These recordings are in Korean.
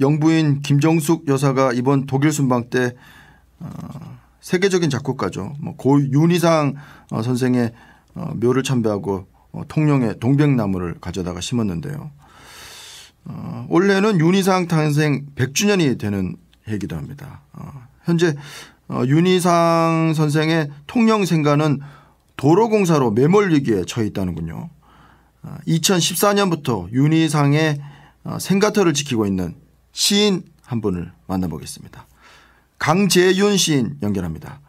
영부인 김정숙 여사가 이번 독일 순방 때 세계적인 작곡가죠. 고 윤희상 선생의 묘를 참배하고 통영에 동백나무를 가져다가 심었는데요. 올해는 윤희상 탄생 100주년이 되는 해이기도 합니다. 현재 윤희상 선생의 통영 생가는 도로공사로 매몰 위기에 처해 있다는군요. 2014년부터 윤희상의 생가터를 지키고 있는 시인 한 분을 만나보겠습니다. 강재윤 시인 연결합니다.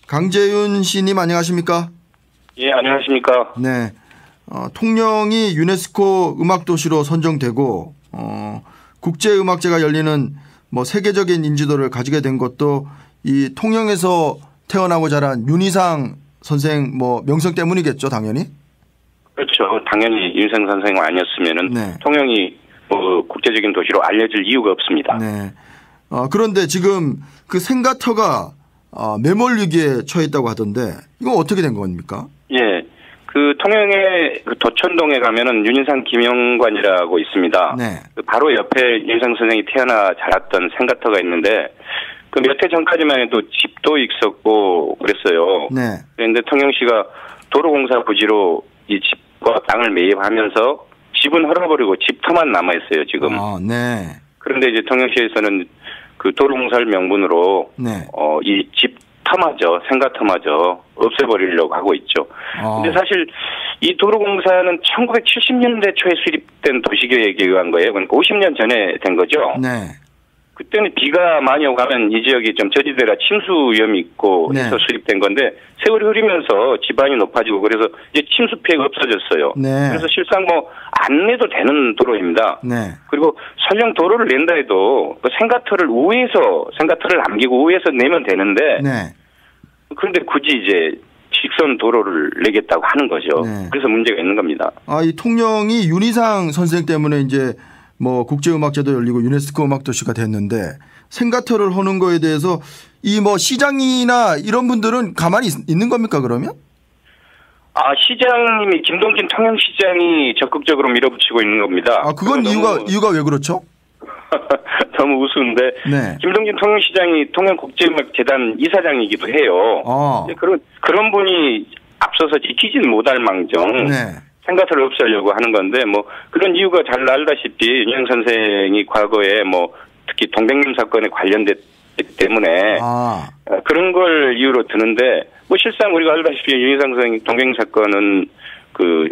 강재윤 시인님 안녕하십니까? 예, 안녕하십니까? 네, 통영이 유네스코 음악도시로 선정되고 국제음악제가 열리는 세계적인 인지도를 가지게 된 것도 이 통영에서 태어나고 자란 윤희상 선생 명성 때문이겠죠, 당연히? 그렇죠. 당연히 윤희상 선생 아니었으면은 네. 통영이 국제적인 도시로 알려질 이유가 없습니다. 네. 그런데 지금 그 생가터가 매몰 위기에 처했다고 하던데 이건 어떻게 된 겁니까? 예, 그 통영의 그 도천동에 가면은 윤희상 기명관이라고 있습니다. 네. 그 바로 옆에 윤희상 선생이 태어나 자랐던 생가터가 있는데 그 몇 해 전까지만 해도 집도 있었고 그랬어요. 네. 그런데 통영시가 도로공사 부지로 이 집과 땅을 매입하면서 집은 헐어버리고 집터만 남아있어요, 지금. 네. 그런데 이제 통영시에서는 그 도로공사를 명분으로, 네. 이 집터마저, 생가터마저 없애버리려고 하고 있죠. 근데 사실 이 도로공사는 1970년대 초에 수립된 도시계획에 의한 거예요. 그러니까 50년 전에 된 거죠. 네. 그때는 비가 많이 오고 하면 이 지역이 좀 저지대라 침수 위험이 있고 네. 해서 수립된 건데 세월이 흐르면서 지반이 높아지고 그래서 이제 침수 피해가 없어졌어요. 네. 그래서 실상 안 내도 되는 도로입니다. 네. 그리고 설령 도로를 낸다 해도 그 생가터를 남기고 우회해서 내면 되는데 네. 그런데 굳이 이제 직선 도로를 내겠다고 하는 거죠. 네. 그래서 문제가 있는 겁니다. 이 통영이 윤희상 선생 때문에 이제 국제음악제도 열리고 유네스코 음악도시가 됐는데 생가터를 하는 거에 대해서 이 시장이나 이런 분들은 가만히 있는 겁니까 그러면? 시장님이 김동진 통영시장이 적극적으로 밀어붙이고 있는 겁니다. 그건 이유가 왜 그렇죠? 너무 우스운데 네. 김동진 통영시장이 통영국제음악재단 이사장이기도 해요. 그런 분이 앞서서 지키지는 못할 망정. 네. 생가터를 없애려고 하는 건데 그런 이유가 잘 알다시피 윤희상 선생이 과거에 특히 동백님 사건에 관련됐기 때문에 그런 걸 이유로 드는데 실상 우리가 알다시피 윤희상 선생 동백님 사건은 그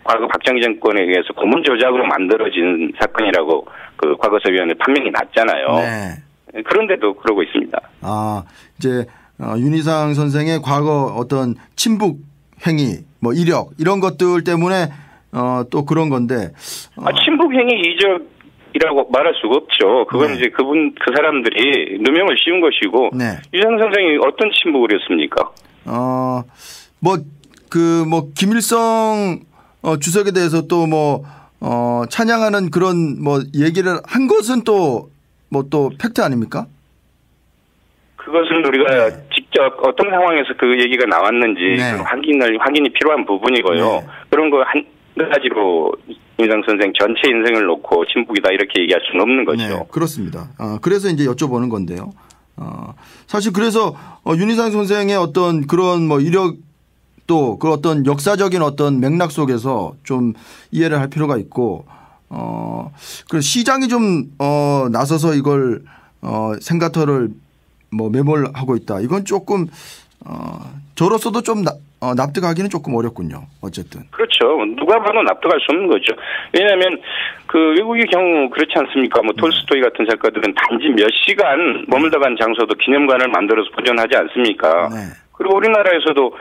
과거 박정희 정권에 의해서 고문 조작으로 만들어진 사건이라고 그 과거사위원회 판명이 났잖아요. 네. 그런데도 그러고 있습니다. 이제 윤희상 선생의 과거 어떤 친북 행위, 이력 이런 것들 때문에 또 그런 건데 친북 행위 이적이라고 말할 수가 없죠. 그건 네. 이제 그 사람들이 누명을 씌운 것이고 네. 윤희상 선생이 어떤 친북을 했습니까? 김일성 주석에 대해서 또 찬양하는 그런 얘기를 한 것은 또 팩트 아닙니까? 그것은 우리가 네. 직접 어떤 상황에서 그 얘기가 나왔는지 네. 확인이 필요한 부분이고요. 네. 그런 거 한 가지로 윤희상 선생 전체 인생을 놓고 친북이다 이렇게 얘기할 수는 없는 거죠. 네, 그렇습니다. 그래서 이제 여쭤보는 건데요. 사실 그래서 윤희상 선생의 어떤 그런 이력도 그 어떤 역사적인 어떤 맥락 속에서 좀 이해를 할 필요가 있고 그 시장이 좀 나서서 이걸 생가터를 매몰하고 있다. 이건 조금 저로서도 좀 납득하기는 조금 어렵군요. 어쨌든. 그렇죠. 누가 봐도 납득할 수 없는 거죠. 왜냐하면 그 외국의 경우 그렇지 않습니까? 톨스토이 같은 작가들은 단지 몇 시간 머물다 간 장소도 기념관을 만들어서 보존하지 않습니까? 네. 그리고 우리나라에서도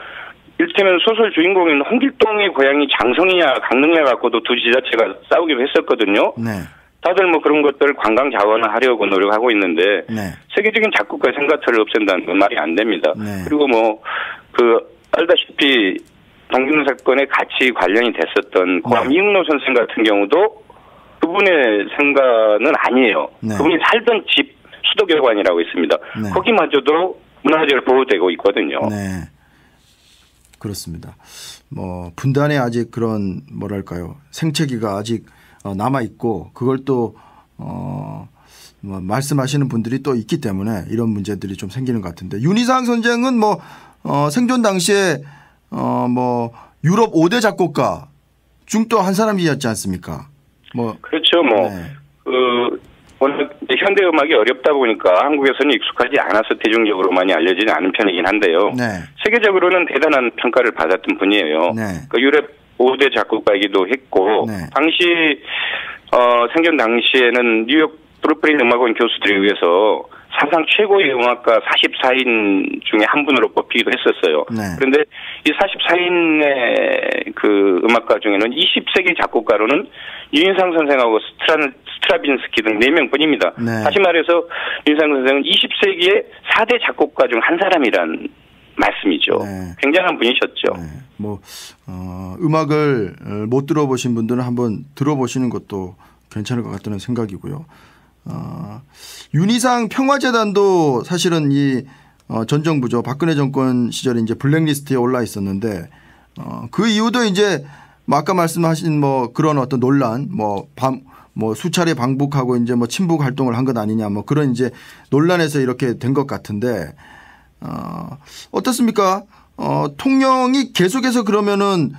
이를테면 소설 주인공인 홍길동의 고향이 장성이냐 강릉이냐 갖고도 두 지자체가 싸우기도 했었거든요. 네. 다들 그런 것들을 관광 자원을 하려고 노력하고 있는데 네. 세계적인 작곡가 생가터를 없앤다는 건 말이 안 됩니다. 네. 그리고 알다시피 동백님 사건에 같이 관련이 됐었던 고암 이응로 선생 같은 경우도 그분의 생가는 아니에요. 네. 그분이 살던 집 수도교관이라고 있습니다. 네. 거기마저도 문화재로 보호되고 있거든요. 네. 그렇습니다. 분단에 아직 그런 생채기가 아직 남아 있고 그걸 또 뭐 말씀하시는 분들이 또 있기 때문에 이런 문제들이 좀 생기는 것 같은데 윤희상 선생은 뭐 생존 당시에 뭐 유럽 5대 작곡가 중 또 한 사람이었지 않습니까? 뭐 그렇죠. 뭐 워낙 현대 음악이 어렵다 보니까 한국에서는 익숙하지 않아서 대중적으로 많이 알려지지 않은 편이긴 한데요. 네. 세계적으로는 대단한 평가를 받았던 분이에요. 네. 그 유럽 5대 작곡가이기도 했고 네. 당시 생존 당시에는 뉴욕 브루클린 음악원 교수들에 의해서 사상 최고의 음악가 44인 중에 한 분으로 뽑히기도 했었어요. 네. 그런데 이 44인의 그 음악가 중에는 20세기 작곡가로는 윤희상 선생하고 스트라빈스키 등 4명뿐입니다. 네. 다시 말해서 윤희상 선생은 20세기의 4대 작곡가 중 한 사람이란 말씀이죠. 네. 굉장한 분이셨죠. 네. 뭐 음악을 못 들어보신 분들은 한번 들어보시는 것도 괜찮을 것 같다는 생각이고요. 윤희상 평화재단도 사실은 이 전 정부죠. 박근혜 정권 시절에 이제 블랙리스트에 올라 있었는데 그 이유도 이제 뭐 아까 말씀하신 뭐 그런 어떤 논란 뭐 수차례 방북하고 이제 뭐 친북 활동을 한 것 아니냐 뭐 그런 이제 논란에서 이렇게 된 것 같은데 어떻습니까? 통영이 계속해서 그러면은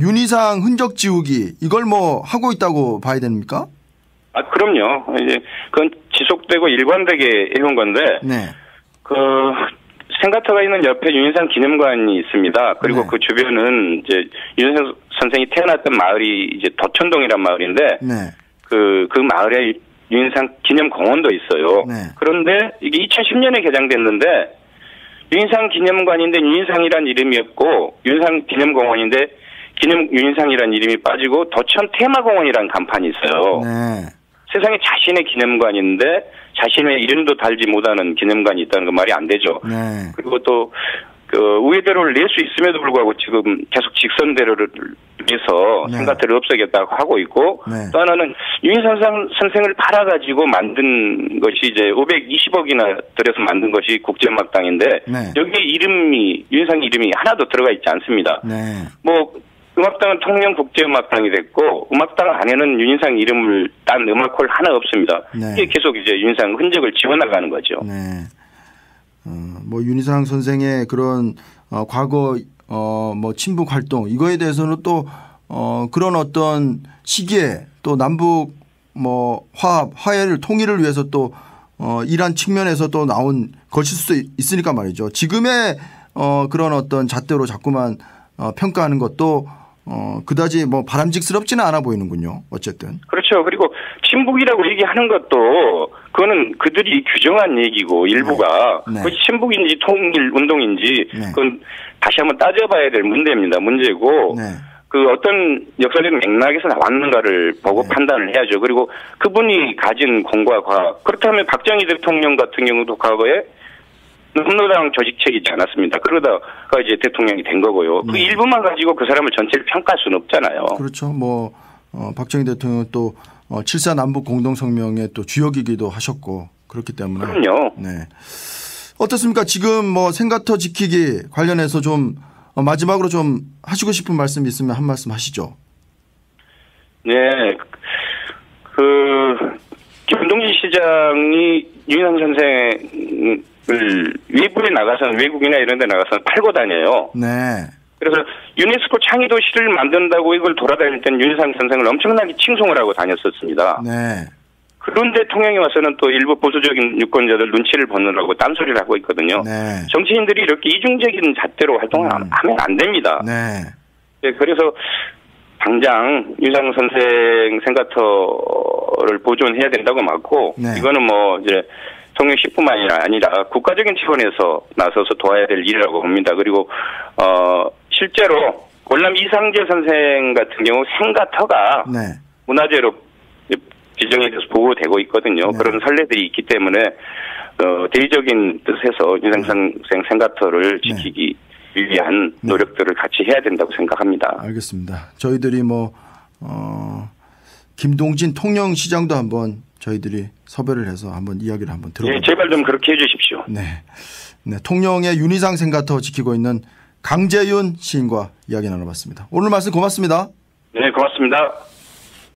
윤희상 흔적 지우기 이걸 뭐 하고 있다고 봐야 됩니까? 그럼요. 이제 그건 지속되고 일관되게 해온 건데, 네. 그 생가터가 있는 옆에 윤희상 기념관이 있습니다. 그리고 네. 그 주변은 이제 윤희상 선생이 태어났던 마을이 이제 덕천동이란 마을인데, 네. 그 마을에 윤희상 기념공원도 있어요. 네. 그런데 이게 2010년에 개장됐는데 윤희상 기념관인데 윤희상이란 이름이 없고 윤희상 기념공원인데 윤희상이란 이름이 빠지고 덕천 테마공원이란 간판이 있어요. 네. 세상에 자신의 기념관인데 자신의 이름도 달지 못하는 기념관이 있다는 건 말이 안 되죠. 네. 그리고 또 그 우회대로를 낼 수 있음에도 불구하고 지금 계속 직선대로를 위해서 네. 생가터를 없애겠다고 하고 있고 네. 또 하나는 윤희상 선생을 팔아가지고 만든 것이 이제 520억이나 들여서 만든 것이 국제음악당인데 네. 여기에 윤희상 이름이 하나도 들어가 있지 않습니다. 네. 뭐 음악당은 통영국제음악당이 됐고 음악당 안에는 윤희상 이름을 딴 음악홀 하나 없습니다. 네. 이게 계속 이제 윤희상 흔적을 지워나가는 거죠. 네. 뭐 윤희상 선생의 그런 과거 뭐 친북 활동 이거에 대해서는 또 그런 어떤 시기에 또 남북 뭐 화해를 통일을 위해서 또 일한 측면에서 또 나온 것일 수도 있으니까 말이죠. 지금의 그런 어떤 잣대로 자꾸만 평가하는 것도 그다지 뭐 바람직스럽지는 않아 보이는군요. 어쨌든. 그렇죠. 그리고 친북이라고 얘기하는 것도 그거는 그들이 규정한 얘기고 일부가 네. 그것이 친북인지 통일운동인지 네. 그건 다시 한번 따져봐야 될 문제고 네. 그 어떤 역사적인 맥락에서 나왔는가를 보고 네. 판단을 해야죠. 그리고 그분이 가진 공과 과학 그렇다면 박정희 대통령 같은 경우도 과거에 한노당 조직책이지 않았습니다. 그러다가 이제 대통령이 된 거고요. 그 일부만 가지고 그 사람을 전체를 평가할 수는 없잖아요. 그렇죠. 뭐 박정희 대통령은 또 7.4 남북 공동성명의 또 주역이기도 하셨고 그렇기 때문에. 그럼요. 네. 어떻습니까? 지금 뭐 생가터 지키기 관련해서 좀 마지막으로 좀 하시고 싶은 말씀 있으면 한 말씀 하시죠. 네. 김동진 시장이 윤희상 선생을 외부에 나가서는 외국이나 이런 데 나가서는 팔고 다녀요. 네. 그래서 유네스코 창의 도시를 만든다고 이걸 돌아다닐 때는 윤희상 선생을 엄청나게 칭송을 하고 다녔었습니다. 네. 그런데 통영에 와서는 또 일부 보수적인 유권자들 눈치를 보느라고 딴소리를 하고 있거든요. 네. 정치인들이 이렇게 이중적인 잣대로 활동을 하면 안 됩니다. 네. 네. 그래서 당장 윤희상 선생 생가터를 보존해야 된다고 맞고 네. 이거는 뭐 이제 통영시뿐만이 아니라 국가적인 차원에서 나서서 도와야 될 일이라고 봅니다. 그리고 실제로 월남 이상재 선생 같은 경우 생가터가 네. 문화재로 지정이 돼서 보호되고 있거든요. 네. 그런 선례들이 있기 때문에 대의적인 뜻에서 윤희상 선생 생가터를 지키기 위한 노력들을 같이 해야 된다고 생각합니다. 알겠습니다. 저희들이 뭐 김동진 통영시장도 한번 저희들이 섭외를 해서 한번 이야기를 한번 들어보죠. 네, 제발 좀 그렇게 해주십시오. 네, 네, 통영의 윤희상 생가터 지키고 있는 강재윤 시인과 이야기 나눠봤습니다. 오늘 말씀 고맙습니다. 네, 고맙습니다.